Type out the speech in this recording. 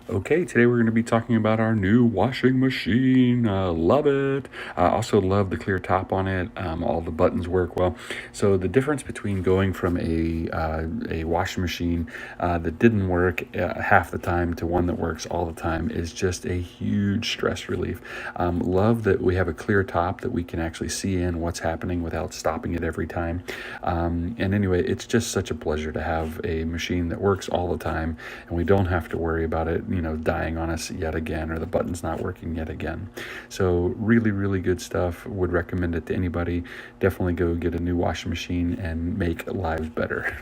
Okay, today we're going to be talking about our new washing machine. Love it. I also love the clear top on it. All the buttons work well. So the difference between going from a washing machine that didn't work half the time to one that works all the time is just a huge stress relief. Love that we have a clear top that we can actually see in what's happening without stopping it every time. And anyway, it's just such a pleasure to have a machine that works all the time, and we don't have to worry about it, dying on us yet again, or the button's not working yet again. So really, really good stuff. Would recommend it to anybody. Definitely go get a new washing machine and make lives better.